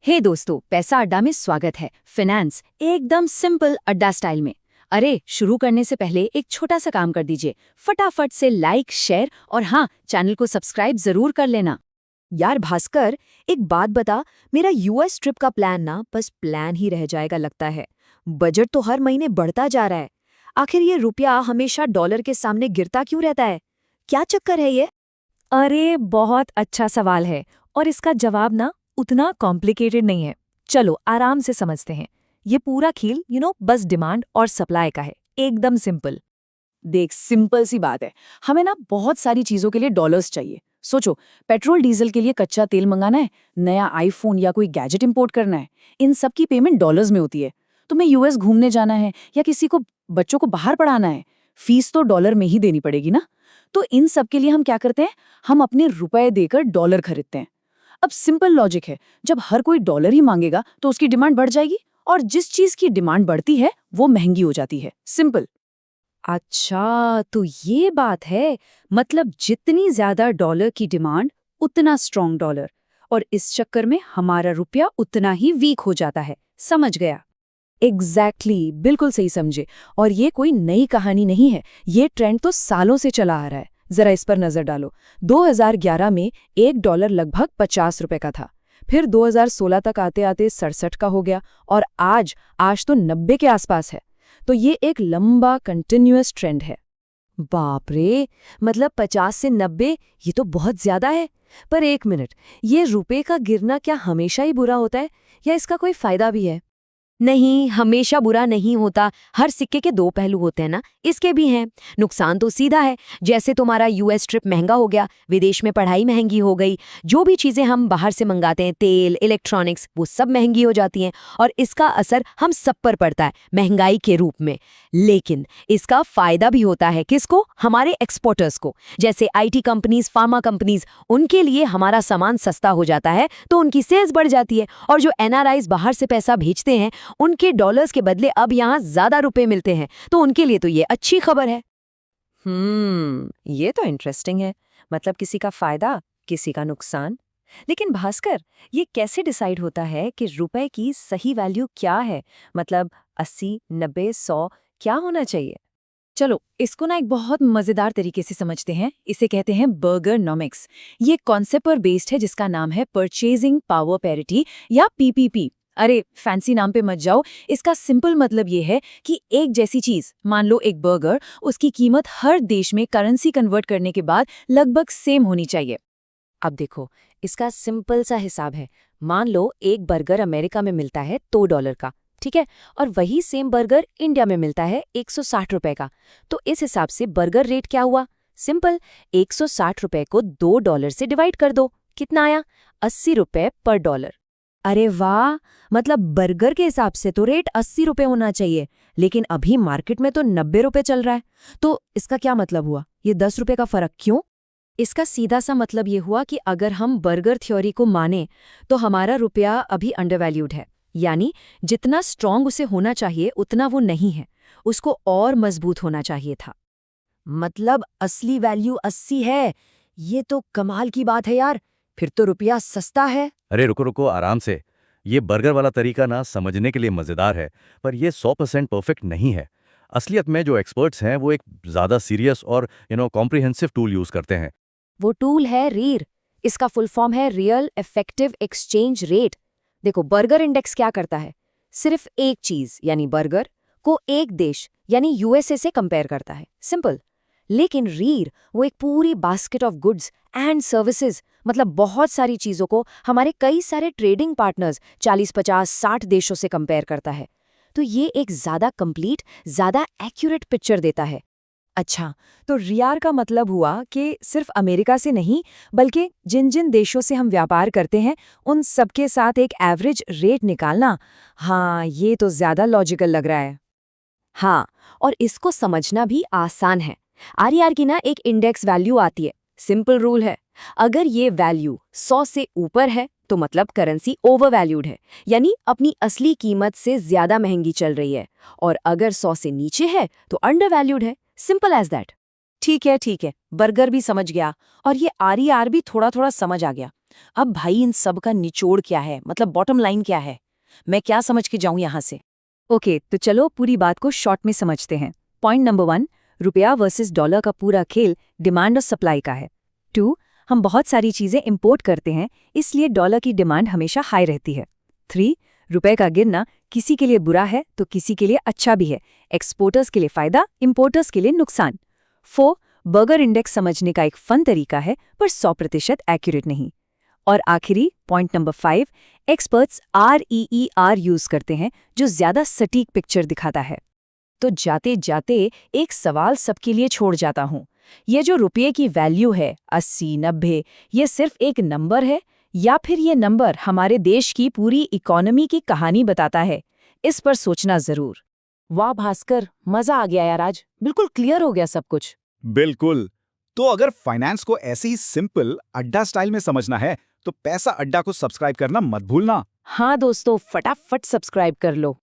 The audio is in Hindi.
हे दोस्तों, पैसा अड्डा में स्वागत है। फाइनेंस एकदम सिंपल अड्डा स्टाइल में। अरे शुरू करने से पहले एक छोटा सा काम कर दीजिए, फटाफट से लाइक, शेयर और हाँ, चैनल को सब्सक्राइब जरूर कर लेना। यार भास्कर, एक बात बता। मेरा यूएस ट्रिप का प्लान ना बस प्लान ही रह जाएगा लगता है। बजट तो हर महीने बढ़ता जा रहा है। आखिर ये रुपया हमेशा डॉलर के सामने गिरता क्यों रहता है? क्या चक्कर है ये? अरे बहुत अच्छा सवाल है और इसका जवाब ना उतना कॉम्प्लिकेटेड नहीं है। चलो आराम से समझते हैं। ये पूरा खेल बस डिमांड और सप्लाई का है, एकदम सिंपल। देख, सिंपल सी बात है। हमें ना बहुत सारी चीजों के लिए डॉलर्स चाहिए। सोचो, पेट्रोल डीजल के लिए कच्चा तेल मंगाना है, नया आईफोन या कोई गैजेट इंपोर्ट करना है, इन सब की पेमेंट डॉलर्स में होती है। तुम्हें यूएस घूमने जाना है या किसी को बच्चों को बाहर पढ़ाना है, फीस तो डॉलर में ही देनी पड़ेगी ना। तो इन सब के लिए हम क्या करते हैं, हम अपने रुपए देकर डॉलर खरीदते हैं। अब सिंपल लॉजिक है, जब हर कोई डॉलर ही मांगेगा तो उसकी डिमांड बढ़ जाएगी और जिस चीज की डिमांड बढ़ती है वो महंगी हो जाती है। सिंपल। अच्छा, तो ये बात है। मतलब जितनी ज्यादा डॉलर की डिमांड उतना स्ट्रॉन्ग डॉलर, और इस चक्कर में हमारा रुपया उतना ही वीक हो जाता है। समझ गया? एग्जैक्टली, बिल्कुल सही समझे। और ये कोई नई कहानी नहीं है, ये ट्रेंड तो सालों से चला आ रहा है। जरा इस पर नजर डालो। 2011 में $1 लगभग 50 रुपए का था। फिर 2016 तक आते आते 67 का हो गया और आज तो 90 के आसपास है। तो ये एक लंबा कंटिन्यूअस ट्रेंड है। बाप रे, मतलब 50 से 90, ये तो बहुत ज्यादा है। पर एक मिनट, ये रुपए का गिरना क्या हमेशा ही बुरा होता है या इसका कोई फायदा भी है? नहीं, हमेशा बुरा नहीं होता। हर सिक्के के दो पहलू होते हैं ना, इसके भी हैं। नुकसान तो सीधा है, जैसे तुम्हारा यूएस ट्रिप महंगा हो गया, विदेश में पढ़ाई महंगी हो गई, जो भी चीजें हम बाहर से मंगाते हैं, तेल, इलेक्ट्रॉनिक्स, वो सब महंगी हो जाती हैं और इसका असर हम सब पर पड़ता है महंगाई के रूप में। लेकिन इसका फायदा भी होता है किसको? हमारे एक्सपोर्टर्स को, जैसे आईटी कंपनीज, फार्मा कंपनीज। उनके लिए हमारा सामान सस्ता हो जाता है तो उनकी सेल्स बढ़ जाती है, और जो एनआरआईज बाहर से पैसा भेजते हैं उनके डॉलर्स के बदले अब यहाँ ज्यादा रुपए मिलते हैं, तो उनके लिए तो ये अच्छी खबर है। ये तो इंटरेस्टिंग है। मतलब किसी का फायदा, किसी का नुकसान। लेकिन भास्कर, ये कैसे डिसाइड होता है कि रुपए की सही वैल्यू क्या है? मतलब 80, 90, 100 क्या होना चाहिए? चलो इसको ना एक बहुत मजेदार तरीके से समझते हैं। इसे कहते हैं बर्गरनॉमिक्स। ये कॉन्सेप्ट पर बेस्ड है जिसका नाम है परचेजिंग पावर पैरिटी या पीपीपी। अरे फैंसी नाम पे मत जाओ। इसका सिंपल मतलब ये है कि एक जैसी चीज, मान लो एक बर्गर, उसकी कीमत हर देश में करेंसी कन्वर्ट करने के बाद लगभग सेम होनी चाहिए। अब देखो, इसका सिंपल सा हिसाब है। मान लो एक बर्गर अमेरिका में मिलता है $2 का, ठीक है, और वही सेम बर्गर इंडिया में मिलता है 160 रुपए का। तो इस हिसाब से बर्गर रेट क्या हुआ? सिंपल, 160 रुपए को $2 से डिवाइड कर दो। कितना आया? 80 रुपए पर डॉलर। अरे वाह, मतलब बर्गर के हिसाब से तो रेट 80 रुपए होना चाहिए, लेकिन अभी मार्केट में तो 90 रुपए चल रहा है। तो इसका क्या मतलब हुआ? ये 10 रुपए का फर्क क्यों? इसका सीधा सा मतलब ये हुआ कि अगर हम बर्गर थ्योरी को माने तो हमारा रुपया अभी अंडरवैल्यूड है। यानी जितना स्ट्रांग उसे होना चाहिए उतना वो नहीं है, उसको और मजबूत होना चाहिए था। मतलब असली वैल्यू 80 है? ये तो कमाल की बात है यार। फिर तो रुपया सस्ता है। अरे रुको रुको, आराम से। ये बर्गर वाला तरीका ना समझने के लिए मज़ेदार है, पर ये 100% परफेक्ट नहीं है। असलियत में जो एक्सपर्ट्स हैं वो एक ज़्यादा सीरियस और कॉम्प्रिहेंसिव टूल यूज़ करते हैं। वो टूल है रीर। इसका फुल फॉर्म है रियल इफेक्टिव एक्सचेंज रेट। देखो, बर्गर इंडेक्स क्या करता है? सिर्फ एक चीज यानी बर्गर को एक देश यानी यूएसए से कंपेयर करता है, सिंपल। लेकिन रीर वो एक पूरी basket of goods and services, मतलब बहुत सारी चीजों को हमारे कई सारे ट्रेडिंग पार्टनर्स 40, 50, 60 देशों से कंपेयर करता है। तो ये एक ज्यादा कंप्लीट, ज्यादा एक्यूरेट पिक्चर देता है। अच्छा, तो रियार का मतलब हुआ कि सिर्फ अमेरिका से नहीं, बल्कि जिन जिन देशों से हम व्यापार करते हैं उन सबके साथ एक एवरेज रेट निकालना। हाँ, ये तो ज्यादा लॉजिकल लग रहा है। हाँ, और इसको समझना भी आसान है। आरईआर की ना एक इंडेक्स वैल्यू आती है। सिंपल रूल है, अगर ये वैल्यू 100 से ऊपर है तो मतलब करेंसी ओवरवैल्यूड है, यानी अपनी असली कीमत से ज्यादा महंगी चल रही है। और अगर 100 से नीचे है तो अंडरवैल्यूड है। Simple as that. ठीक है, बर्गर भी समझ गया और ये आरईआर भी थोड़ा थोड़ा समझ आ गया। अब भाई इन सब का निचोड़ क्या है, मतलब बॉटम लाइन क्या है? मैं क्या समझ के जाऊं यहाँ से? ओके, तो चलो पूरी बात को शॉर्ट में समझते हैं। पॉइंट नंबर 1, रुपया वर्सेस डॉलर का पूरा खेल डिमांड और सप्लाई का है। 2, हम बहुत सारी चीजें इंपोर्ट करते हैं, इसलिए डॉलर की डिमांड हमेशा हाई रहती है। 3, रुपए का गिरना किसी के लिए बुरा है तो किसी के लिए अच्छा भी है। एक्सपोर्टर्स के लिए फायदा, इंपोर्टर्स के लिए नुकसान। 4, बर्गर इंडेक्स समझने का एक फन तरीका है, पर 100% एक्यूरेट नहीं। और आखिरी point number 5, experts REER use करते हैं, जो ज्यादा सटीक पिक्चर दिखाता है। तो जाते जाते एक सवाल सबके लिए छोड़ जाता हूँ। ये जो रुपये की वैल्यू है 80, 90, ये सिर्फ एक नंबर है या फिर ये नंबर हमारे देश की पूरी इकोनॉमी की कहानी बताता है? इस पर सोचना जरूर। वाह भास्कर, मजा आ गया यार आज, बिल्कुल क्लियर हो गया सब कुछ। बिल्कुल। तो अगर फाइनेंस को ऐसे ही सिंपल अड्डा स्टाइल में समझना है तो पैसा अड्डा को सब्सक्राइब करना मत भूलना। हाँ दोस्तों, फटाफट सब्सक्राइब कर लो।